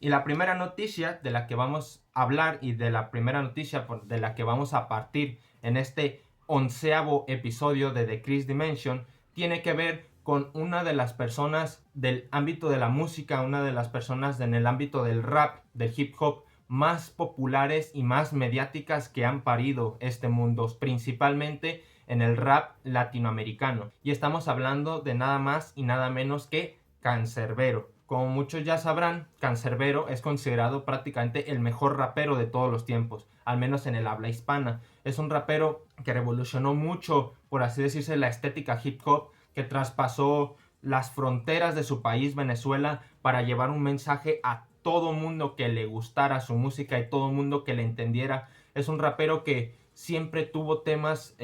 Y la primera noticia de la que vamos a hablar y de la primera noticia de la que vamos a partir en este 11º episodio de The Chris Dimension tiene que ver con una de las personas del ámbito de la música, una de las personas en el ámbito del rap, del hip hop, más populares y más mediáticas que han parido este mundo, principalmente en el rap latinoamericano. Y estamos hablando de nada más y nada menos que Canserbero. Como muchos ya sabrán, Canserbero es considerado prácticamente el mejor rapero de todos los tiempos, al menos en el habla hispana. Es un rapero que revolucionó mucho, por así decirse, la estética hip hop, que traspasó las fronteras de su país, Venezuela, para llevar un mensaje a todo mundo que le gustara su música y todo mundo que le entendiera. Es un rapero que siempre tuvo temas,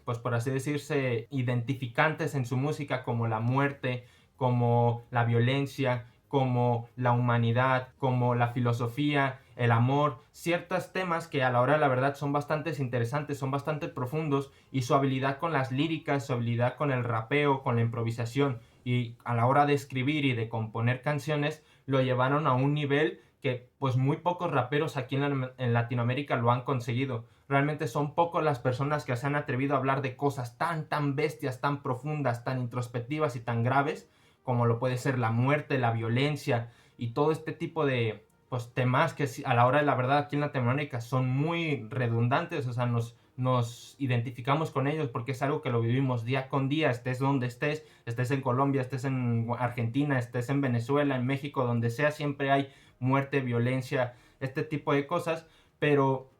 pues por así decirse, identificantes en su música, como la muerte, como la violencia, como la humanidad, como la filosofía, el amor, ciertos temas que a la hora de la verdad son bastante interesantes, son bastante profundos, y su habilidad con las líricas, su habilidad con el rapeo, con la improvisación y a la hora de escribir y de componer canciones lo llevaron a un nivel que pues muy pocos raperos aquí en Latinoamérica lo han conseguido. Realmente son pocos las personas que se han atrevido a hablar de cosas tan bestias, tan profundas, tan introspectivas y tan graves como lo puede ser la muerte, la violencia y todo este tipo de pues temas que a la hora de la verdad aquí en Latinoamérica son muy redundantes. O sea, nos identificamos con ellos porque es algo que lo vivimos día con día, estés donde estés, estés en Colombia, estés en Argentina, estés en Venezuela, en México, donde sea, siempre hay muerte, violencia, este tipo de cosas, pero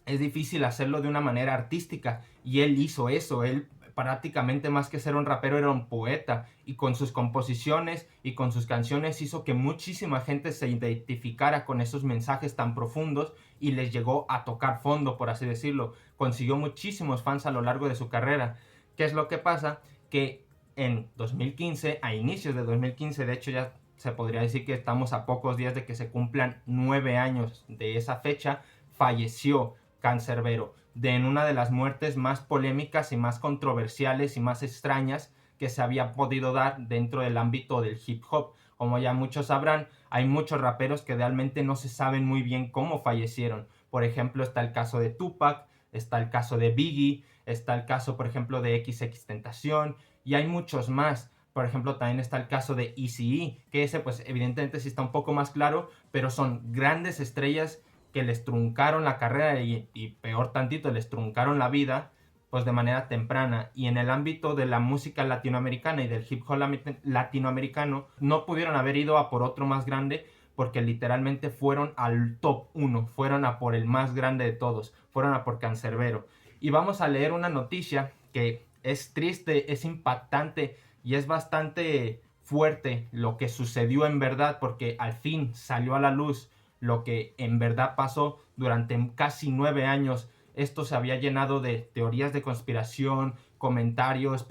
es difícil hacerlo de una manera artística, y él hizo eso. Él prácticamente, más que ser un rapero, era un poeta, y con sus composiciones y con sus canciones hizo que muchísima gente se identificara con esos mensajes tan profundos y les llegó a tocar fondo, por así decirlo. Consiguió muchísimos fans a lo largo de su carrera. ¿Qué es lo que pasa? Que en 2015, a inicios de 2015, de hecho ya se podría decir que estamos a pocos días de que se cumplan 9 años de esa fecha, falleció Canserbero, en una de las muertes más polémicas y más controversiales y más extrañas que se había podido dar dentro del ámbito del hip hop. Como ya muchos sabrán, hay muchos raperos que realmente no se saben muy bien cómo fallecieron. Por ejemplo, está el caso de Tupac, está el caso de Biggie, está el caso, por ejemplo, de XXXTentacion, y hay muchos más. Por ejemplo, también está el caso de Eazy-E, que ese pues evidentemente sí está un poco más claro, pero son grandes estrellas que les truncaron la carrera y peor tantito, les truncaron la vida pues de manera temprana. Y en el ámbito de la música latinoamericana y del hip hop latinoamericano no pudieron haber ido a por otro más grande, porque literalmente fueron al top 1, fueron a por el más grande de todos, fueron a por Canserbero. Y vamos a leer una noticia que es triste, es impactante y es bastante fuerte lo que sucedió en verdad, porque al fin salió a la luz lo que en verdad pasó durante casi 9 años. Esto se había llenado de teorías de conspiración, comentarios,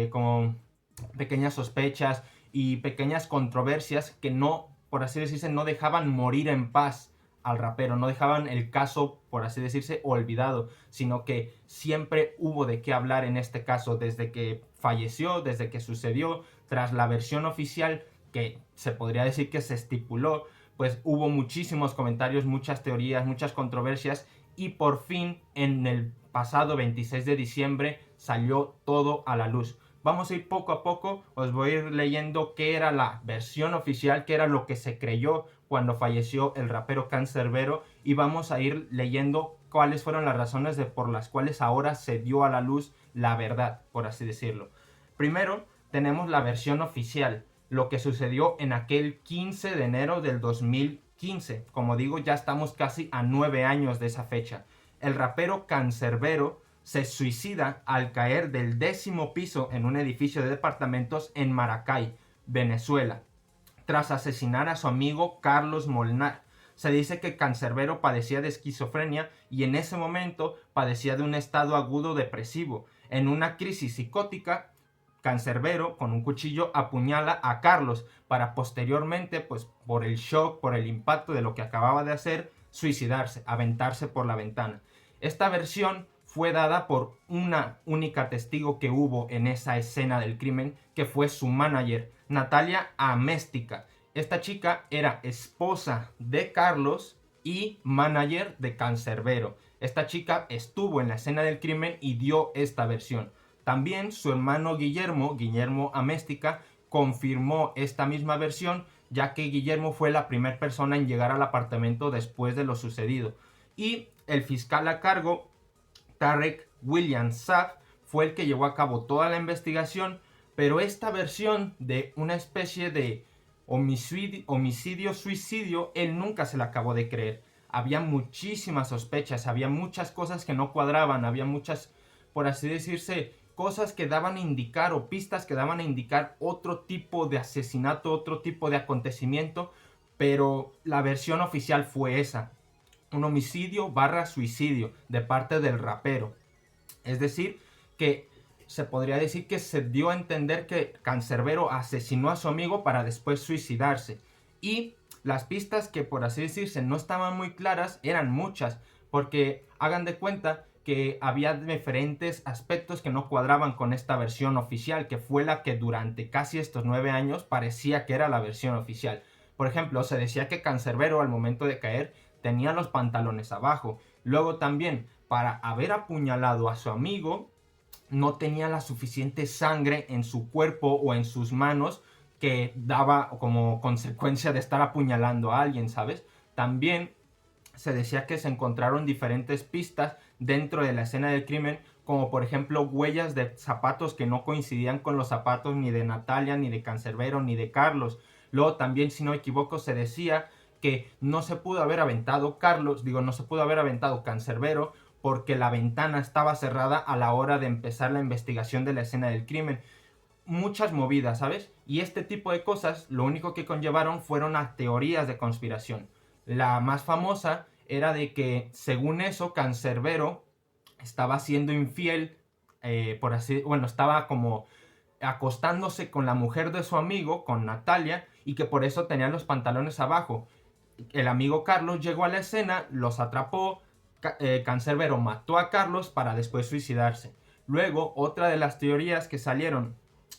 como pequeñas sospechas y pequeñas controversias que no, por así decirse, no dejaban morir en paz al rapero, no dejaban el caso, por así decirse, olvidado, sino que siempre hubo de qué hablar en este caso, desde que falleció, desde que sucedió, tras la versión oficial que se podría decir que se estipuló, pues hubo muchísimos comentarios, muchas teorías, muchas controversias, y por fin en el pasado 26 de diciembre salió todo a la luz. Vamos a ir poco a poco, os voy a ir leyendo qué era la versión oficial, qué era lo que se creyó cuando falleció el rapero Canserbero, y vamos a ir leyendo cuáles fueron las razones por las cuales ahora se dio a la luz la verdad, por así decirlo. Primero, tenemos la versión oficial, lo que sucedió en aquel 15 de enero del 2015. Como digo, ya estamos casi a 9 años de esa fecha. El rapero Canserbero se suicida al caer del 10º piso en un edificio de departamentos en Maracay, Venezuela, tras asesinar a su amigo Carlos Molnar. Se dice que Canserbero padecía de esquizofrenia y en ese momento padecía de un estado agudo depresivo. En una crisis psicótica, Canserbero con un cuchillo apuñala a Carlos para posteriormente, pues por el shock, por el impacto de lo que acababa de hacer, suicidarse, aventarse por la ventana. Esta versión fue dada por una única testigo que hubo en esa escena del crimen, que fue su manager, Natalia Améstica. Esta chica era esposa de Carlos y manager de Cancerbero. Esta chica estuvo en la escena del crimen y dio esta versión. También su hermano Guillermo Améstica, confirmó esta misma versión, ya que Guillermo fue la primera persona en llegar al apartamento después de lo sucedido. Y el fiscal a cargo, Tarek William Saab, fue el que llevó a cabo toda la investigación, pero esta versión de una especie de homicidio-suicidio, él nunca se la acabó de creer. Había muchísimas sospechas, había muchas cosas que no cuadraban, había muchas, por así decirse, cosas que daban a indicar o pistas que daban a indicar otro tipo de asesinato, otro tipo de acontecimiento, pero la versión oficial fue esa, un homicidio/suicidio de parte del rapero. Es decir, que se podría decir que se dio a entender que Cancerbero asesinó a su amigo para después suicidarse. Y las pistas que, por así decirse, no estaban muy claras eran muchas, porque hagan de cuenta que había diferentes aspectos que no cuadraban con esta versión oficial, que fue la que durante casi estos 9 años parecía que era la versión oficial. Por ejemplo, se decía que Cancerbero al momento de caer tenía los pantalones abajo. Luego también, para haber apuñalado a su amigo, no tenía la suficiente sangre en su cuerpo o en sus manos que daba como consecuencia de estar apuñalando a alguien, ¿sabes? También se decía que se encontraron diferentes pistas dentro de la escena del crimen, como por ejemplo huellas de zapatos que no coincidían con los zapatos ni de Natalia, ni de Cancerbero, ni de Carlos. Luego también, si no me equivoco, se decía que no se pudo haber aventado no se pudo haber aventado Cancerbero porque la ventana estaba cerrada a la hora de empezar la investigación de la escena del crimen. Muchas movidas, ¿sabes? Y este tipo de cosas lo único que conllevaron fueron a teorías de conspiración. La más famosa era de que, según eso, Cancerbero estaba siendo infiel, estaba como acostándose con la mujer de su amigo, con Natalia, y que por eso tenían los pantalones abajo. El amigo Carlos llegó a la escena, los atrapó, Cancerbero mató a Carlos para después suicidarse. Luego, otra de las teorías que salieron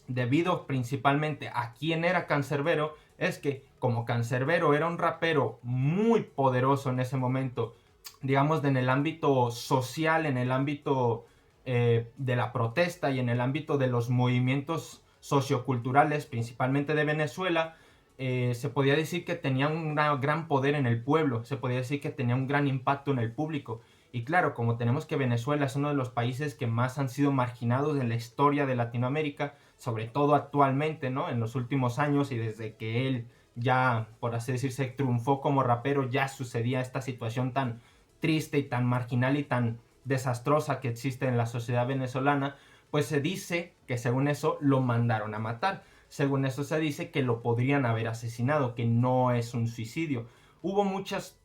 debido principalmente a quién era Cancerbero es que, como Cancerbero era un rapero muy poderoso en ese momento, digamos en el ámbito social, en el ámbito de la protesta y en el ámbito de los movimientos socioculturales, principalmente de Venezuela, se podía decir que tenía un gran poder en el pueblo, se podía decir que tenía un gran impacto en el público. Y claro, como tenemos que Venezuela es uno de los países que más han sido marginados en la historia de Latinoamérica, sobre todo actualmente, ¿no? En los últimos años y desde que él ya, por así decirse, triunfó como rapero, ya sucedía esta situación tan triste y tan marginal y tan desastrosa que existe en la sociedad venezolana, pues se dice que según eso lo mandaron a matar. Según eso se dice que lo podrían haber asesinado, que no es un suicidio. Hubo muchas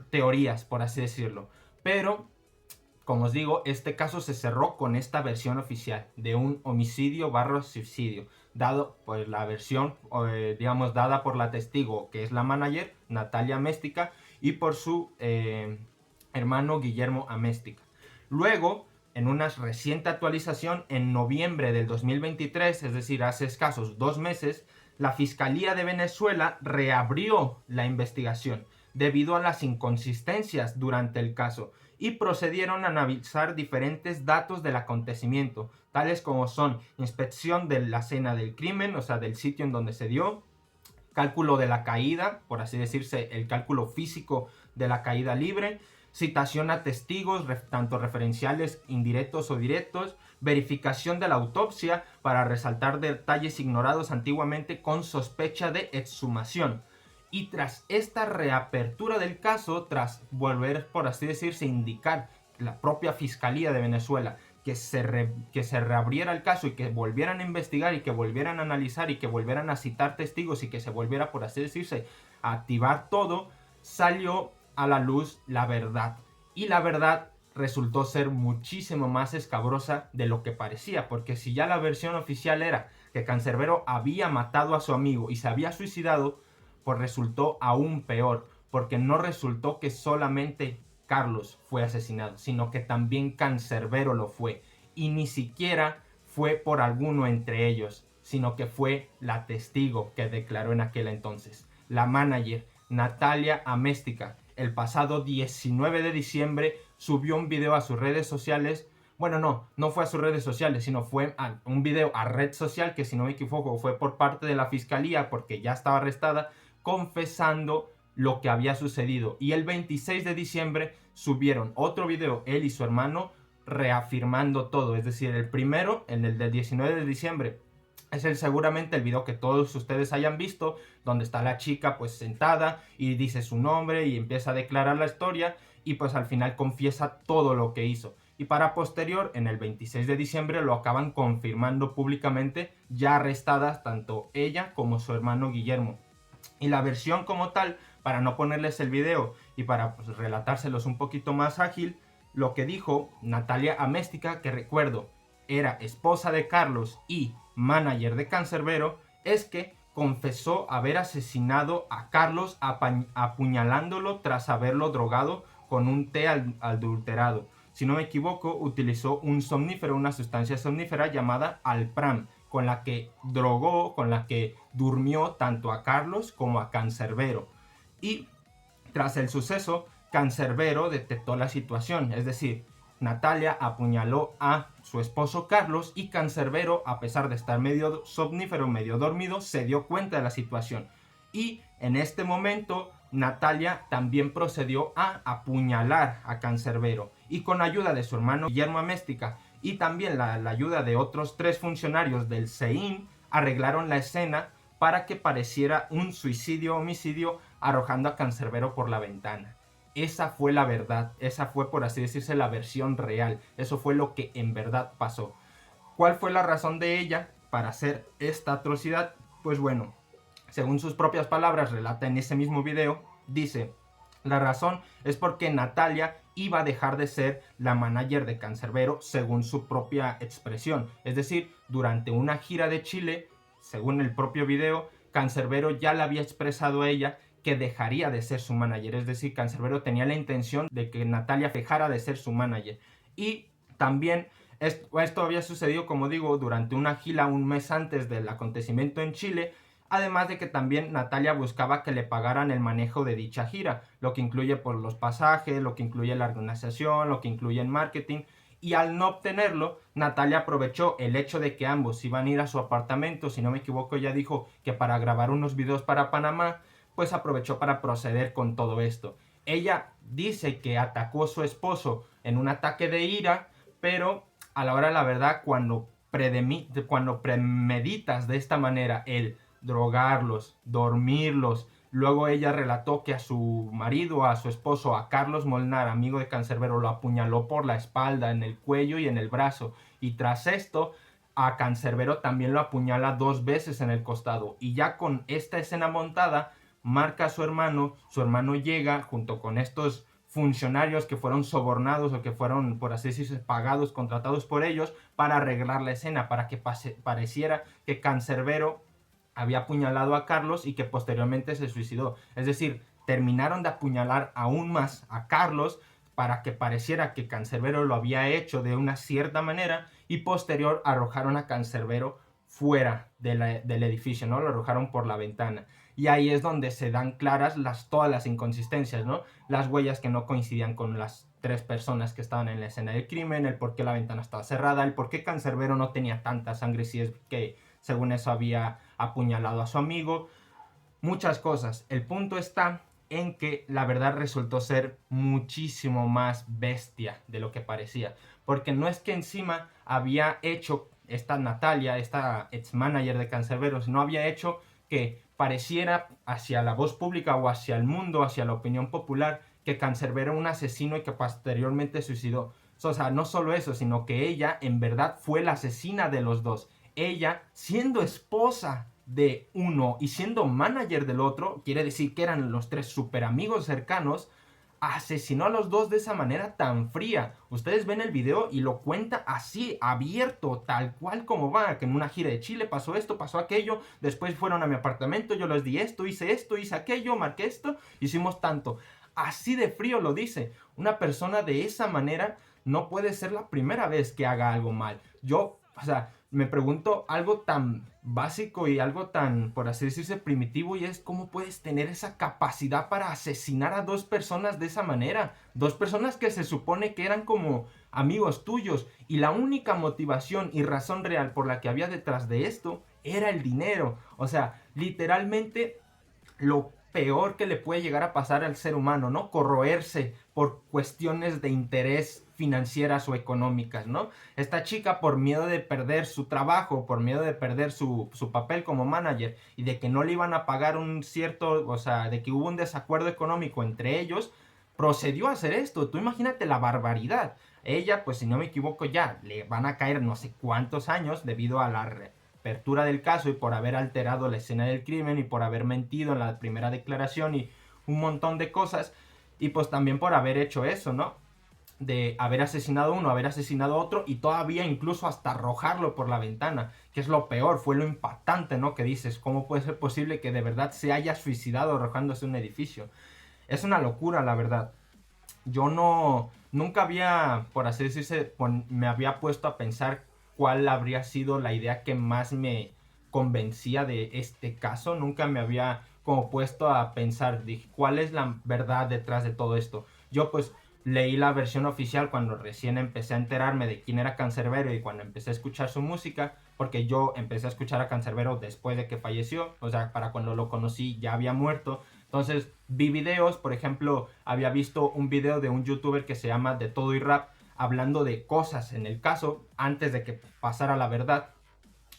teorías, por así decirlo, pero como os digo, este caso se cerró con esta versión oficial de un homicidio/suicidio, dado por la versión, digamos, dada por la testigo, que es la manager, Natalia Améstica, y por su hermano Guillermo Améstica. Luego, en una reciente actualización, en noviembre del 2023, es decir, hace escasos 2 meses, la Fiscalía de Venezuela reabrió la investigación debido a las inconsistencias durante el caso y procedieron a analizar diferentes datos del acontecimiento, tales como son inspección de la escena del crimen, o sea, del sitio en donde se dio, cálculo de la caída, por así decirse, el cálculo físico de la caída libre, citación a testigos, tanto referenciales indirectos o directos, verificación de la autopsia para resaltar detalles ignorados antiguamente con sospecha de exhumación. Y tras esta reapertura del caso, tras volver, por así decirse, indicar la propia Fiscalía de Venezuela que se reabriera el caso y que volvieran a investigar y que volvieran a analizar y que volvieran a citar testigos y que se volviera, por así decirse, a activar todo, salió a la luz la verdad. Y la verdad resultó ser muchísimo más escabrosa de lo que parecía, porque si ya la versión oficial era que Cancerbero había matado a su amigo y se había suicidado, pues resultó aún peor, porque no resultó que solamente Carlos fue asesinado, sino que también Cancerbero lo fue, y ni siquiera fue por alguno entre ellos, sino que fue la testigo que declaró en aquel entonces. la manager Natalia Améstica, el pasado 19 de diciembre subió un video a sus redes sociales. Bueno, no fue a sus redes sociales, sino fue un video a red social que, si no me equivoco, fue por parte de la fiscalía porque ya estaba arrestada, confesando lo que había sucedido. Y el 26 de diciembre subieron otro video, él y su hermano, reafirmando todo. Es decir, el primero, en el del 19 de diciembre, es seguramente el video que todos ustedes hayan visto, donde está la chica pues sentada y dice su nombre y empieza a declarar la historia y pues al final confiesa todo lo que hizo. Y para posterior, en el 26 de diciembre, lo acaban confirmando públicamente, ya arrestadas tanto ella como su hermano Guillermo. Y la versión como tal, para no ponerles el video y para pues relatárselos un poquito más ágil, lo que dijo Natalia Améstica, que recuerdo era esposa de Carlos y manager de Cancerbero, es que confesó haber asesinado a Carlos apuñalándolo tras haberlo drogado con un té adulterado. Si no me equivoco, utilizó un somnífero, una sustancia somnífera llamada Alpram, con la que drogó, con la que durmió tanto a Carlos como a Cancerbero. Y tras el suceso, Cancerbero detectó la situación, es decir, Natalia apuñaló a su esposo Carlos y Cancerbero, a pesar de estar medio somnífero, medio dormido, se dio cuenta de la situación. Y en este momento, Natalia también procedió a apuñalar a Cancerbero. Y con ayuda de su hermano Guillermo Améstica y también la ayuda de otros 3 funcionarios del CEIM, arreglaron la escena para que pareciera un suicidio-homicidio arrojando a Cancerbero por la ventana. Esa fue la verdad, esa fue, por así decirse, la versión real. Eso fue lo que en verdad pasó. ¿Cuál fue la razón de ella para hacer esta atrocidad? Pues bueno, según sus propias palabras, relata en ese mismo video, dice: la razón es porque Natalia iba a dejar de ser la manager de Cancerbero, según su propia expresión. Es decir, durante una gira de Chile, según el propio video, Cancerbero ya le había expresado a ella que dejaría de ser su manager. Es decir, Cancerbero tenía la intención de que Natalia dejara de ser su manager. Y también esto había sucedido, como digo, durante una gira un mes antes del acontecimiento en Chile. Además de que también Natalia buscaba que le pagaran el manejo de dicha gira, lo que incluye por los pasajes, lo que incluye la organización, lo que incluye el marketing. Y al no obtenerlo, Natalia aprovechó el hecho de que ambos iban a ir a su apartamento. Si no me equivoco, ella dijo que para grabar unos videos para Panamá, pues aprovechó para proceder con todo esto. Ella dice que atacó a su esposo en un ataque de ira, pero a la hora de la verdad, cuando premeditas de esta manera el drogarlos, dormirlos, luego ella relató que a su marido, a su esposo, a Carlos Molnar, amigo de Cancerbero, lo apuñaló por la espalda, en el cuello y en el brazo. Y tras esto, a Cancerbero también lo apuñala 2 veces en el costado. Y ya con esta escena montada, marca a su hermano llega junto con estos funcionarios que fueron sobornados o que fueron, por así decirlo, pagados, contratados por ellos para arreglar la escena, para que pareciera que Cancerbero había apuñalado a Carlos y que posteriormente se suicidó. Es decir, terminaron de apuñalar aún más a Carlos para que pareciera que Cancerbero lo había hecho de una cierta manera y posterior arrojaron a Cancerbero fuera del edificio, ¿no? Lo arrojaron por la ventana. Y ahí es donde se dan claras todas las inconsistencias, ¿no? Las huellas que no coincidían con las 3 personas que estaban en la escena del crimen, el por qué la ventana estaba cerrada, el por qué Cancerbero no tenía tanta sangre si es que según eso había apuñalado a su amigo. Muchas cosas. El punto está en que la verdad resultó ser muchísimo más bestia de lo que parecía. Porque no es que encima había hecho esta Natalia, esta ex manager de Cancerbero, no había hecho que pareciera hacia la voz pública o hacia el mundo, hacia la opinión popular, que Cancerbero era un asesino y que posteriormente suicidó. O sea, no solo eso, sino que ella en verdad fue la asesina de los dos. Ella, siendo esposa de uno y siendo manager del otro, quiere decir que eran los 3 super amigos cercanos, asesinó a los dos de esa manera tan fría. Ustedes ven el video y lo cuenta así, abierto, tal cual como va, que en una gira de Chile pasó esto, pasó aquello, después fueron a mi apartamento, yo les di esto, hice aquello, marqué esto, hicimos tanto. Así de frío lo dice. Una persona de esa manera no puede ser la primera vez que haga algo mal. O sea, me pregunto algo tan básico y algo tan, por así decirse, primitivo, y es cómo puedes tener esa capacidad para asesinar a dos personas de esa manera. Dos personas que se supone que eran como amigos tuyos, y la única motivación y razón real por la que había detrás de esto era el dinero. O sea, literalmente lo peor que le puede llegar a pasar al ser humano, ¿no? Corroerse por cuestiones de interés financieras o económicas, ¿no? Esta chica, por miedo de perder su trabajo, por miedo de perder su papel como manager y de que no le iban a pagar un cierto, o sea, de que hubo un desacuerdo económico entre ellos, procedió a hacer esto. Tú imagínate la barbaridad. Ella, pues si no me equivoco, ya le van a caer no sé cuántos años debido a la apertura del caso y por haber alterado la escena del crimen y por haber mentido en la primera declaración y un montón de cosas, y pues también por haber hecho eso, ¿no? De haber asesinado a uno, haber asesinado a otro y todavía incluso hasta arrojarlo por la ventana, que es lo peor, fue lo impactante, ¿no? Que dices, ¿cómo puede ser posible que de verdad se haya suicidado arrojándose un edificio? Es una locura, la verdad. Yo nunca había, por así decirse, me había puesto a pensar cuál habría sido la idea que más me convencía de este caso. Nunca me había como puesto a pensar, dije, ¿cuál es la verdad detrás de todo esto? Yo pues leí la versión oficial cuando recién empecé a enterarme de quién era Canserbero y cuando empecé a escuchar su música, porque yo empecé a escuchar a Canserbero después de que falleció, o sea, para cuando lo conocí ya había muerto. Entonces vi videos, por ejemplo, había visto un video de un youtuber que se llama De Todo y Rap, hablando de cosas en el caso antes de que pasara la verdad.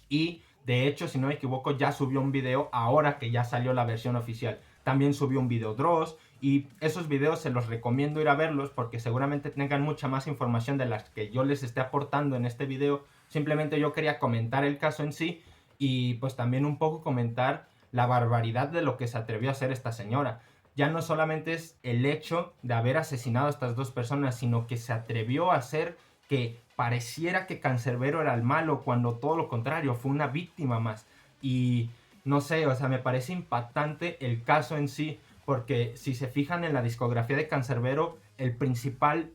Y de hecho, si no me equivoco, ya subió un video ahora que ya salió la versión oficial. También subió un video Dross, y esos videos se los recomiendo ir a verlos porque seguramente tengan mucha más información de las que yo les esté aportando en este video. Simplemente yo quería comentar el caso en sí y pues también un poco comentar la barbaridad de lo que se atrevió a hacer esta señora. Ya no solamente es el hecho de haber asesinado a estas dos personas, sino que se atrevió a hacer que pareciera que Cancerbero era el malo, cuando todo lo contrario, fue una víctima más. Y no sé, o sea, me parece impactante el caso en sí, porque si se fijan en la discografía de Cancerbero, el principal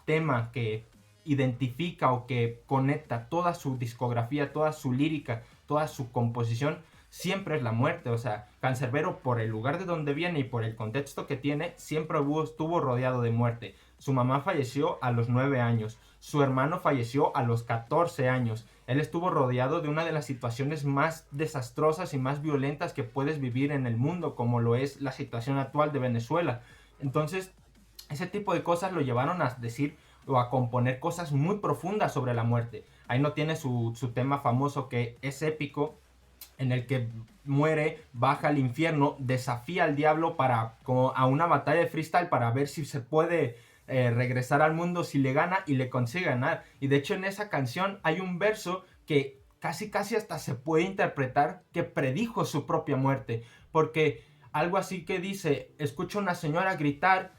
tema que identifica o que conecta toda su discografía, toda su lírica, toda su composición, siempre es la muerte. O sea, Cancerbero, por el lugar de donde viene y por el contexto que tiene, siempre estuvo rodeado de muerte. Su mamá falleció a los 9 años, su hermano falleció a los 14 años. Él estuvo rodeado de una de las situaciones más desastrosas y más violentas que puedes vivir en el mundo, como lo es la situación actual de Venezuela. Entonces, ese tipo de cosas lo llevaron a decir o a componer cosas muy profundas sobre la muerte. Ahí no tiene su tema famoso que es épico, en el que muere, baja al infierno, desafía al diablo para como a una batalla de freestyle para ver si se puede regresar al mundo, si le gana, y le consigue ganar. Y de hecho en esa canción hay un verso que casi hasta se puede interpretar que predijo su propia muerte, porque algo así que dice: escucho a una señora gritar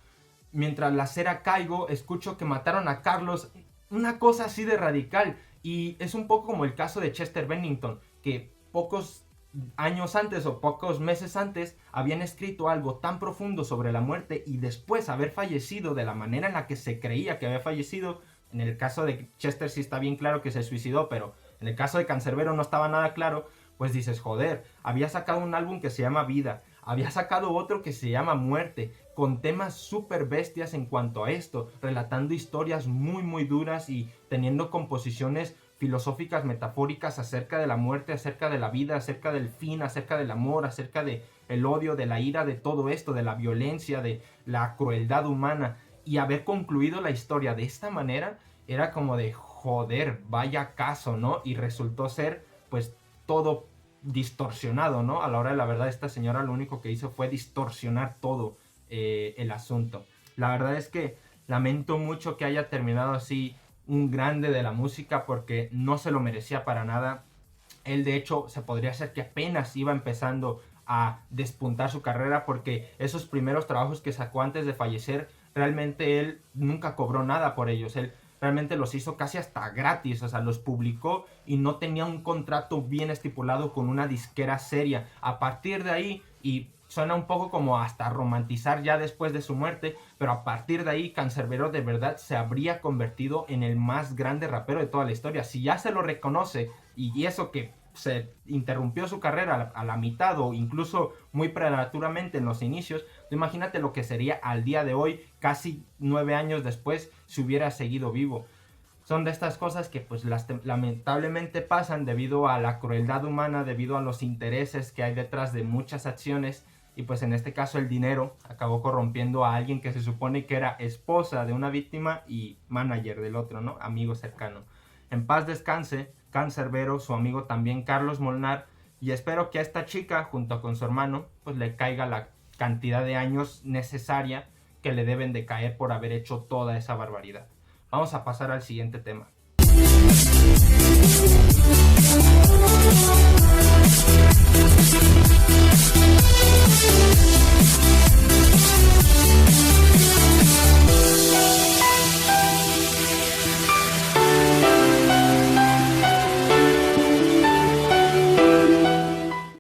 mientras la acera caigo, escucho que mataron a Carlos, una cosa así de radical. Y es un poco como el caso de Chester Bennington, que pocos años antes o pocos meses antes habían escrito algo tan profundo sobre la muerte, y después haber fallecido de la manera en la que se creía que había fallecido. En el caso de Chester sí está bien claro que se suicidó, pero en el caso de Cancerbero no estaba nada claro. Pues dices, joder, había sacado un álbum que se llama Vida, había sacado otro que se llama Muerte, con temas súper bestias en cuanto a esto, relatando historias muy duras y teniendo composiciones filosóficas, metafóricas acerca de la muerte, acerca de la vida, acerca del fin, acerca del amor, acerca de el odio, de la ira, de todo esto, de la violencia, de la crueldad humana. Y haber concluido la historia de esta manera era como de joder, vaya caso, ¿no? Y resultó ser pues todo distorsionado, ¿no? A la hora de la verdad, esta señora lo único que hizo fue distorsionar todo el asunto. La verdad es que lamento mucho que haya terminado así un grande de la música, porque no se lo merecía para nada. Él de hecho se podría hacer que apenas iba empezando a despuntar su carrera, porque esos primeros trabajos que sacó antes de fallecer, realmente él nunca cobró nada por ellos. Él realmente los hizo casi hasta gratis, o sea, los publicó y no tenía un contrato bien estipulado con una disquera seria. A partir de ahí, y suena un poco como hasta romantizar ya después de su muerte, pero a partir de ahí Canserbero de verdad se habría convertido en el más grande rapero de toda la historia. Si ya se lo reconoce y eso que se interrumpió su carrera a la mitad o incluso muy prematuramente en los inicios, imagínate lo que sería al día de hoy, casi 9 años después, si hubiera seguido vivo. Son de estas cosas que pues lamentablemente pasan debido a la crueldad humana, debido a los intereses que hay detrás de muchas acciones, y pues en este caso el dinero acabó corrompiendo a alguien que se supone que era esposa de una víctima y manager del otro, ¿no? Amigo cercano. En paz descanse Cancerbero, su amigo también Carlos Molnar, y espero que a esta chica junto con su hermano pues le caiga la cantidad de años necesaria que le deben de caer por haber hecho toda esa barbaridad. Vamos a pasar al siguiente tema.